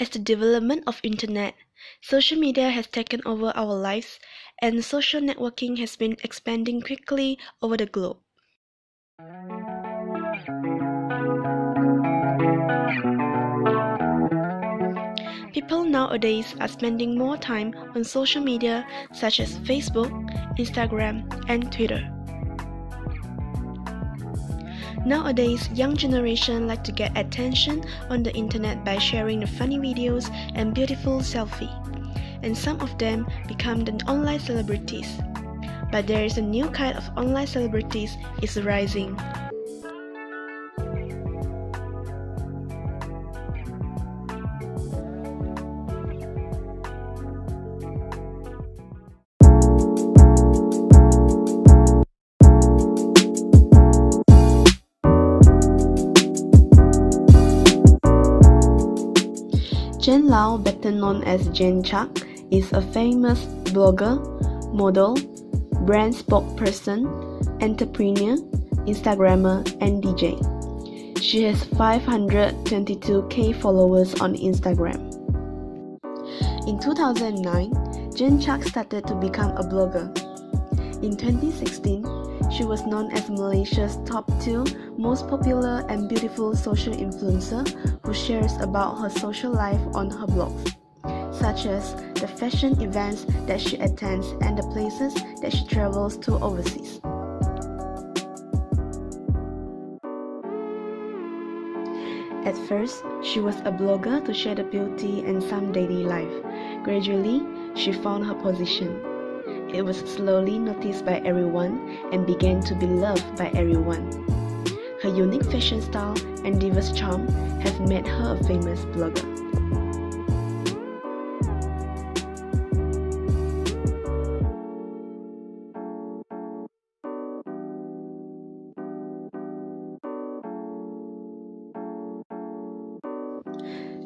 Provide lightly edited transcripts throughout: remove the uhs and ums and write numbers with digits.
As the development of internet, social media has taken over our lives, and social networking has been expanding quickly over the globe. People nowadays are spending more time on social media such as Facebook, Instagram, and Twitter. Nowadays, young generation like to get attention on the internet by sharing the funny videos and beautiful selfie, and some of them become the online celebrities. But there is a new kind of online celebrities is rising. Jen Lau, better known as Jen Chak, is a famous blogger, model, brand spokesperson, entrepreneur, Instagrammer, and DJ. She has 522k followers on Instagram. In 2009, Jen Chak started to become a blogger. In 2016, she was known as Malaysia's top 2 most popular and beautiful social influencer who shares about her social life on her blogs, such as the fashion events that she attends and the places that she travels to overseas. At first, she was a blogger to share the beauty and some daily life. Gradually, she found her position. It was slowly noticed by everyone and began to be loved by everyone. Her unique fashion style and diverse charm have made her a famous blogger.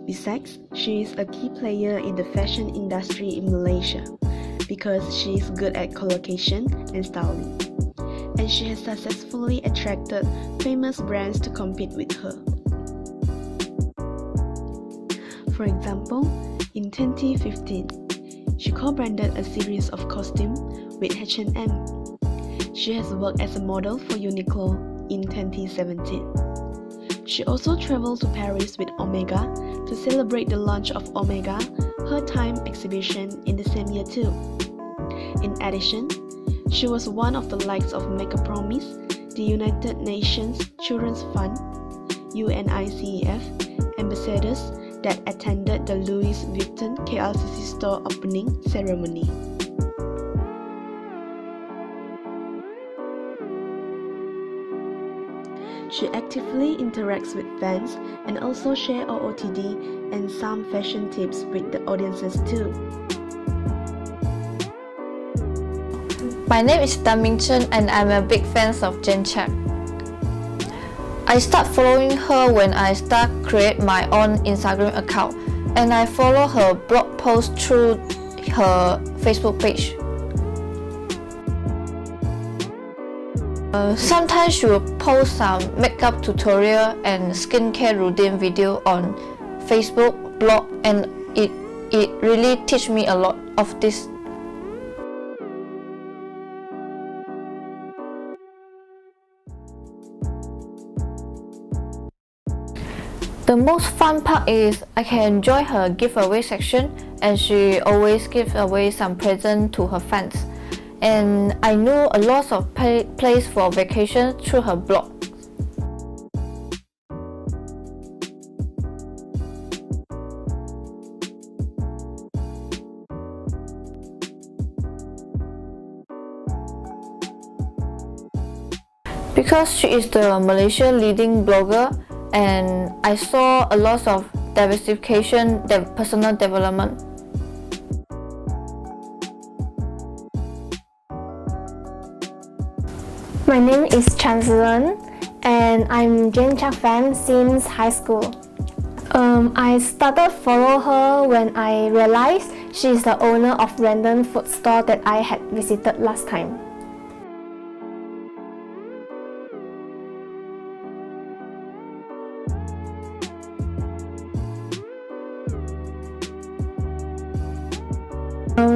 Besides, she is a key player in the fashion industry in Malaysia because she is good at collocation and styling, and she has successfully attracted famous brands to compete with her. For example, in 2015, she co-branded a series of costumes with H&M. She has worked as a model for Uniqlo in 2017. She also traveled to Paris with Omega to celebrate the launch of Omega, her Time exhibition in the same year too. In addition, she was one of the likes of Make a Promise, the United Nations Children's Fund, UNICEF, ambassadors that attended the Louis Vuitton KLCC store opening ceremony. She actively interacts with fans and also shares OOTD and some fashion tips with the audiences too. My name is Chen and I'm a big fan of Jen Chak. I start following her when I start create my own Instagram account, and I follow her blog posts through her Facebook page. Sometimes she will post some makeup tutorial and skincare routine video on Facebook, blog, and it really teach me a lot of this. The most fun part is I can enjoy her giveaway section, and she always gives away some present to her fans. And I know a lot of place for vacation through her blog. Because she is the Malaysia leading blogger, and I saw a lot of diversification, personal development. My name is Chanzelen, and I'm Jen Chak fan since high school. I started follow her when I realized she is the owner of random food store that I had visited last time.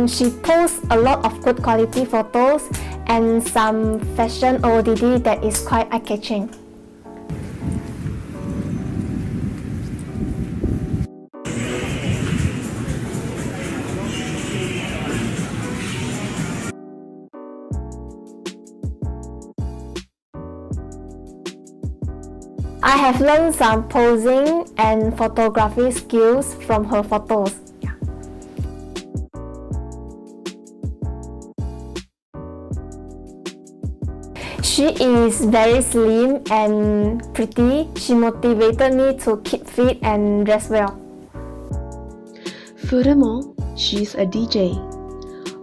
She posts a lot of good quality photos and some fashion OOTD that is quite eye-catching. I have learned some posing and photography skills from her photos. She is very slim and pretty. She motivated me to keep fit and dress well. Furthermore, she is a DJ.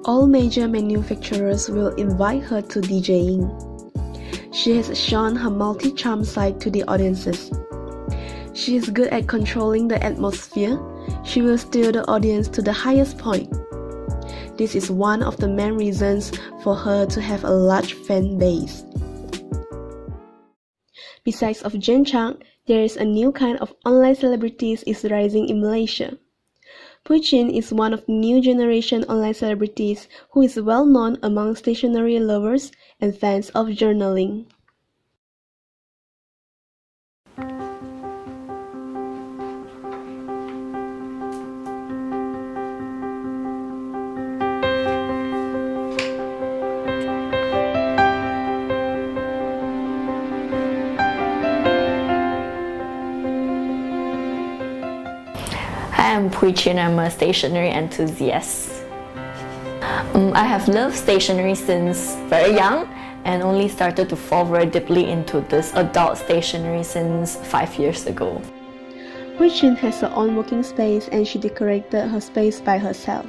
All major manufacturers will invite her to DJing. She has shown her multi-charm side to the audiences. She is good at controlling the atmosphere. She will steer the audience to the highest point. This is one of the main reasons for her to have a large fan base. Besides of Jen Chang, there is a new kind of online celebrities is rising in Malaysia. Pooi Chin is one of the new generation online celebrities who is well known among stationery lovers and fans of journaling. Hi, I'm Pooi Chin. I'm a stationery enthusiast. I have loved stationery since very young and only started to fall very deeply into this adult stationery since 5 years ago. Pooi Chin has her own working space and she decorated her space by herself.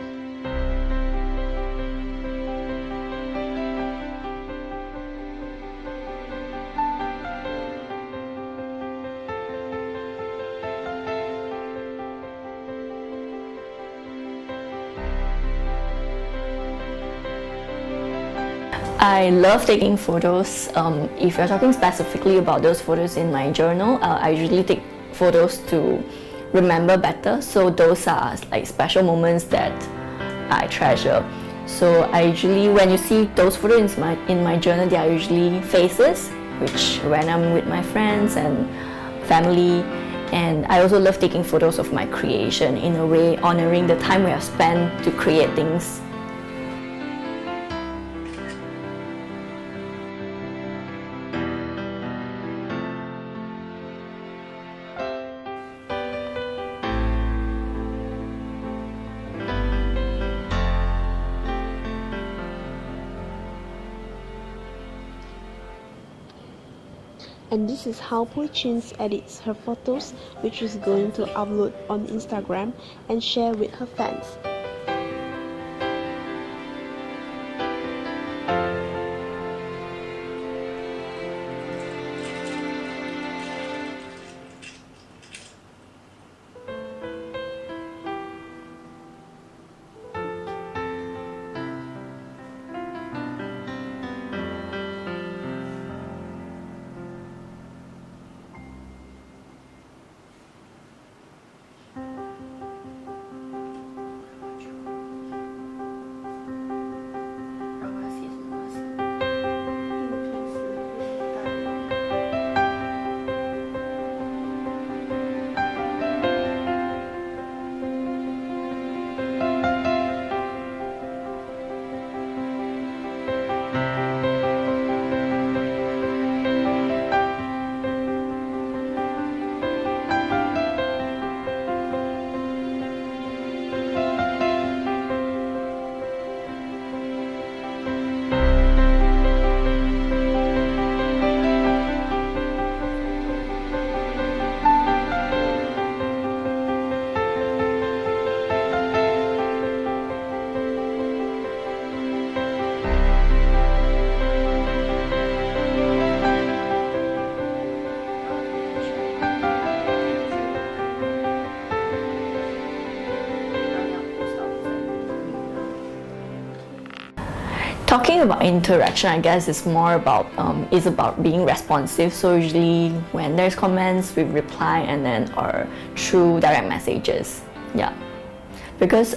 I love taking photos. If you're talking specifically about those photos in my journal, I usually take photos to remember better. So those are like special moments that I treasure. So I usually, when you see those photos in my journal, they are usually faces, which when I'm with my friends and family. And I also love taking photos of my creation, in a way honoring the time we have spent to create things. And this is how Pooi Chin edits her photos, which is going to upload on Instagram and share with her fans. Talking about interaction, I guess it's more about is about being responsive. So usually when there's comments, we reply, and then or through direct messages. Yeah, because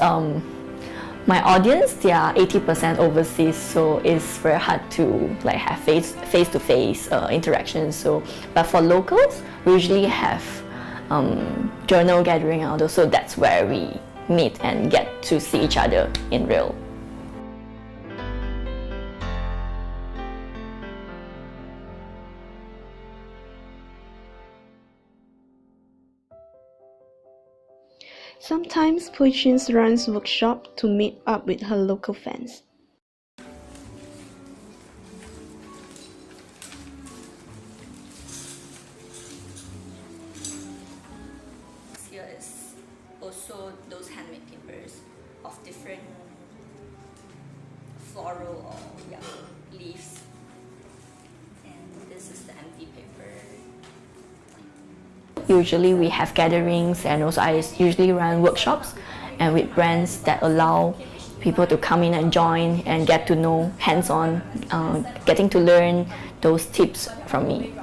My audience, they are 80% overseas, so it's very hard to like have face-to-face interaction. So, but for locals, we usually have journal gathering and all those, so that's where we meet and get to see each other in real. Sometimes Pooi Chin runs workshops to meet up with her local fans. Here is also those handmade papers of different floral or leaves. And this is the empty paper. Usually we have gatherings, and also I usually run workshops and with brands that allow people to come in and join and get to know hands-on, getting to learn those tips from me.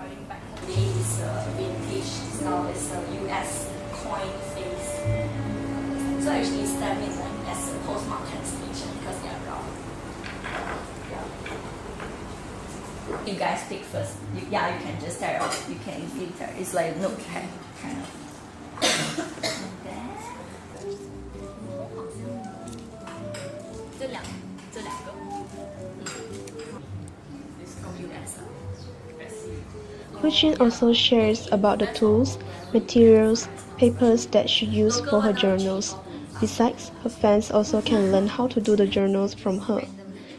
This vintage style is a US coin face. So actually stamp it as a postmark translation because they are round. You guys pick first. You can just tear it off. You can easily tear. It's like note kind of. Pooi Chin also shares about the tools, materials, papers that she used for her journals. Besides, her fans also can learn how to do the journals from her.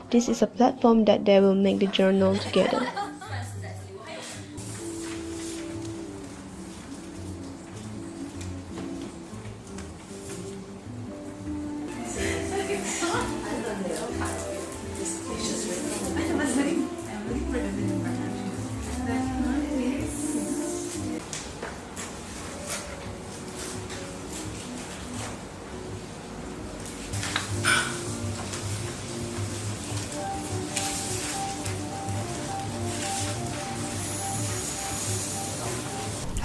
This is a platform that they will make the journal together.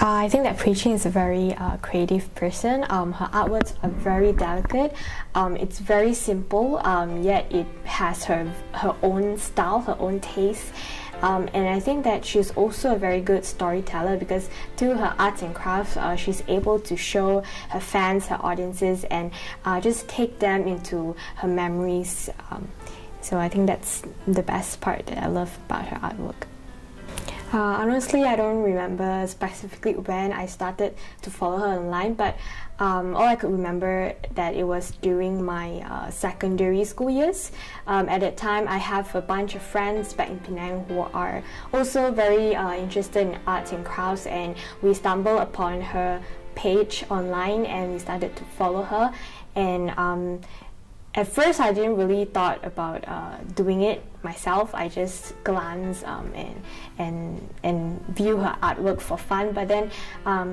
I think that Pooi Chin is a very creative person. Her artworks are very delicate. It's very simple, yet it has her own style, her own taste. And I think that she's also a very good storyteller because through her arts and crafts, she's able to show her fans, her audiences, and just take them into her memories. So I think that's the best part that I love about her artwork. Honestly, I don't remember specifically when I started to follow her online, but all I could remember that it was during my secondary school years. At that time, I have a bunch of friends back in Penang who are also very interested in arts and crafts, and we stumbled upon her page online and we started to follow her. And at first, I didn't really thought about doing it myself. I just glance and view her artwork for fun. But then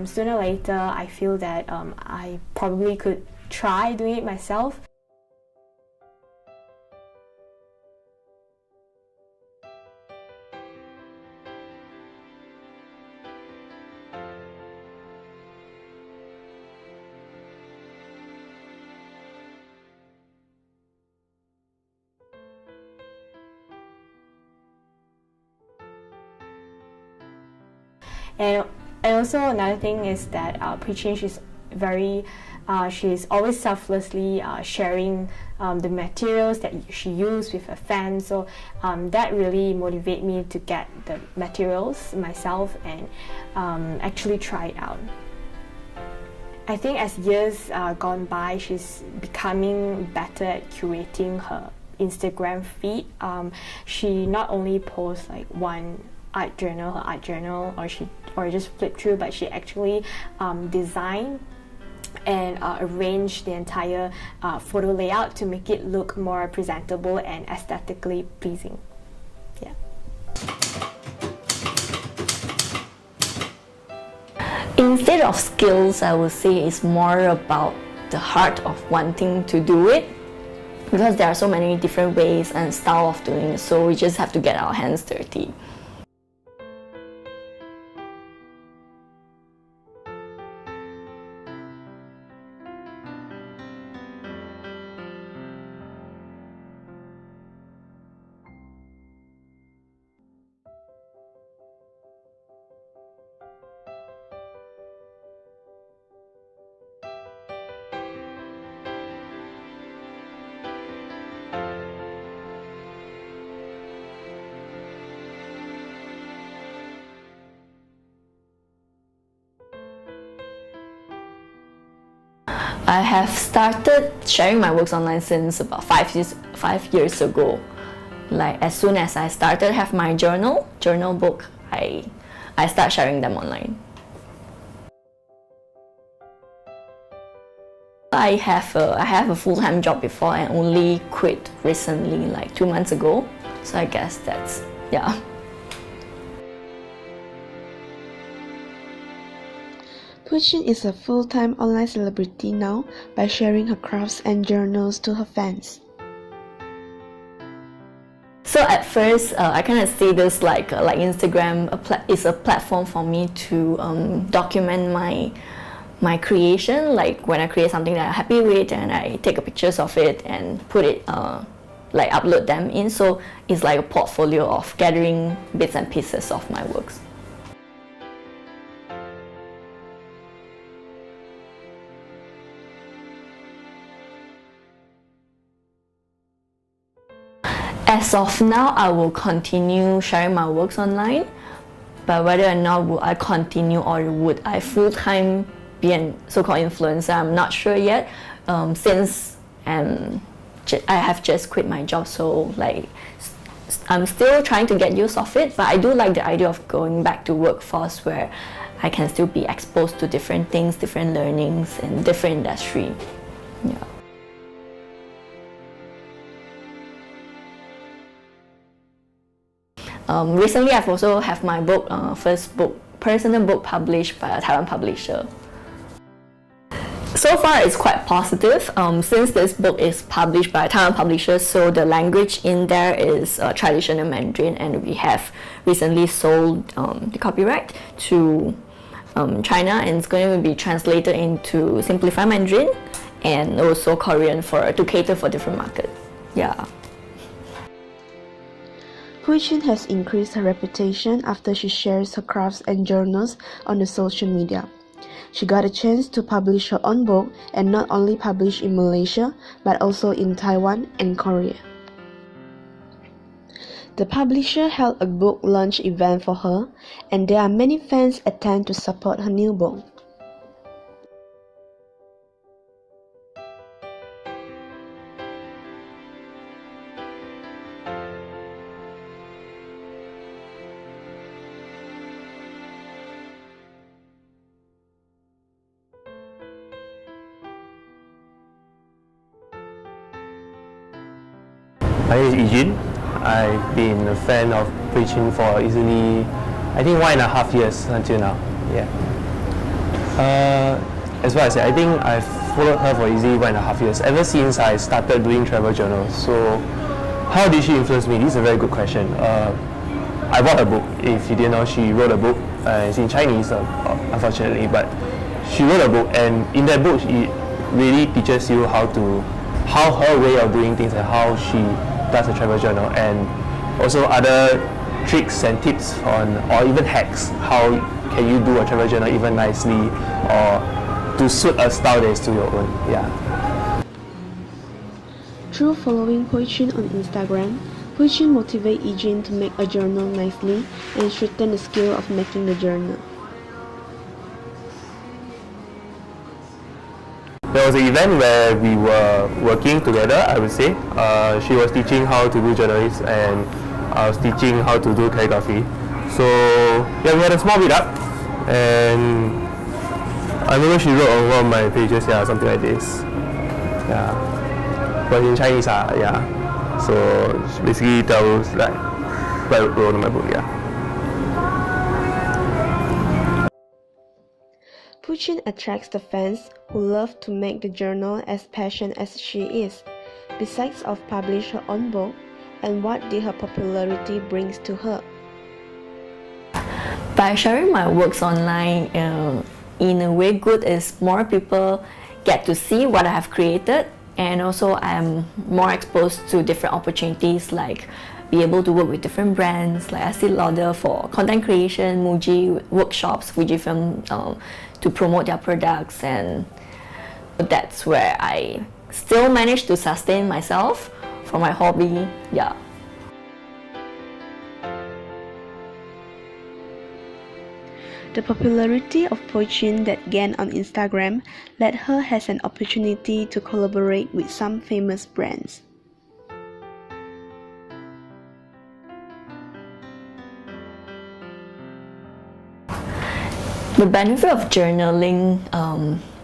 sooner or later, I feel that I probably could try doing it myself. And also another thing is that Pooi Chin, she's always selflessly sharing the materials that she used with her fans. So that really motivated me to get the materials myself and actually try it out. I think as years gone by, she's becoming better at curating her Instagram feed. She not only posts like one her art journal, or just flip through, but she actually designed and arrange the entire photo layout to make it look more presentable and aesthetically pleasing. Yeah. Instead of skills, I would say it's more about the heart of wanting to do it, because there are so many different ways and style of doing it, so we just have to get our hands dirty. I have started sharing my works online since about 5 years ago. Like as soon as I started have my journal book, I start sharing them online. I have a full-time job before and only quit recently, like 2 months ago. So I guess that's, yeah. Pooi Chin is a full-time online celebrity now by sharing her crafts and journals to her fans. So at first, I kind of see this like Instagram is a platform for me to document my creation. Like when I create something that I'm happy with, and I take pictures of it and put it like upload them in. So it's like a portfolio of gathering bits and pieces of my works. As of now, I will continue sharing my works online, but whether or not will I continue or would I full-time be a so-called influencer, I'm not sure yet, since I have just quit my job, so like I'm still trying to get used of it, but I do like the idea of going back to workforce where I can still be exposed to different things, different learnings in different industry. Yeah. Recently, I've also have my book, first book, personal book published by a Taiwan publisher. So far, it's quite positive. Since this book is published by a Taiwan publisher, so the language in there is traditional Mandarin, and we have recently sold the copyright to China, and it's going to be translated into simplified Mandarin and also Korean to cater for different markets. Yeah. Pooi Chin has increased her reputation after she shares her crafts and journals on the social media. She got a chance to publish her own book, and not only publish in Malaysia, but also in Taiwan and Korea. The publisher held a book launch event for her, and there are many fans attend to support her new book. My name is Ijin. I've been a fan of Pooi Chin for easily, I think 1.5 years until now. Yeah. As what I said, I think I've followed her for easily 1.5 years, ever since I started doing travel journals. So, how did she influence me? This is a very good question. I bought a book. If you didn't know, she wrote a book. It's in Chinese, unfortunately, but she wrote a book, and in that book, it really teaches you how her way of doing things and how she does a travel journal, and also other tricks and tips or even hacks. How can you do a travel journal even nicely or to suit a style that is to your own? Yeah. Through following Pooi Chin on Instagram, Pooi Chin motivates Ijin to make a journal nicely and strengthen the skill of making the journal. There was an event where we were working together, I would say. She was teaching how to do journalism, and I was teaching how to do calligraphy. So yeah, we had a small meet up, and I remember she wrote on one of my pages, yeah, something like this. Yeah, but in Chinese, yeah. So she basically tells like what I wrote in my book, yeah. Pooi Chin attracts the fans who love to make the journal as passionate as she is. Besides of publish her own book, and what did her popularity brings to her? By sharing my works online, in a way good is more people get to see what I have created, and also I'm more exposed to different opportunities, like be able to work with different brands like Estee Lauder for content creation, Muji workshops, Fujifilm to promote their products, and that's where I still manage to sustain myself for my hobby. Yeah. The popularity of Pooi Chin that gained on Instagram led her has an opportunity to collaborate with some famous brands. The benefit of journaling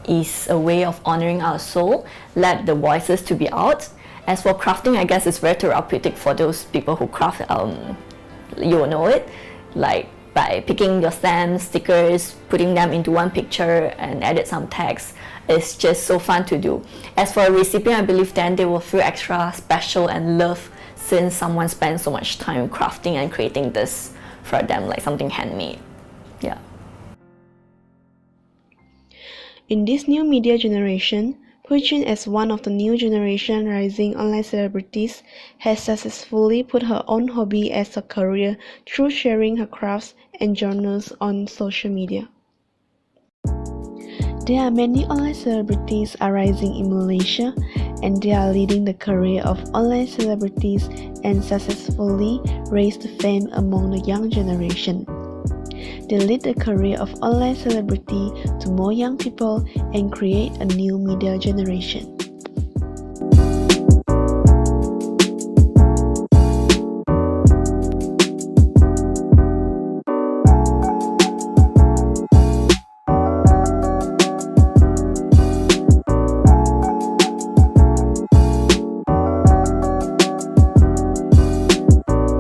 is a way of honoring our soul, let the voices to be out. As for crafting, I guess it's very therapeutic for those people who craft, you will know it, like by picking your stamps, stickers, putting them into one picture and edit some text. It's just so fun to do. As for a recipient, I believe then they will feel extra special and loved since someone spent so much time crafting and creating this for them, like something handmade. Yeah. In this new media generation, Pooi Chin, as one of the new generation rising online celebrities, has successfully put her own hobby as a career through sharing her crafts and journals on social media. There are many online celebrities arising in Malaysia, and they are leading the career of online celebrities and successfully raise the fame among the young generation. They lead the career of online celebrity to more young people and create a new media generation.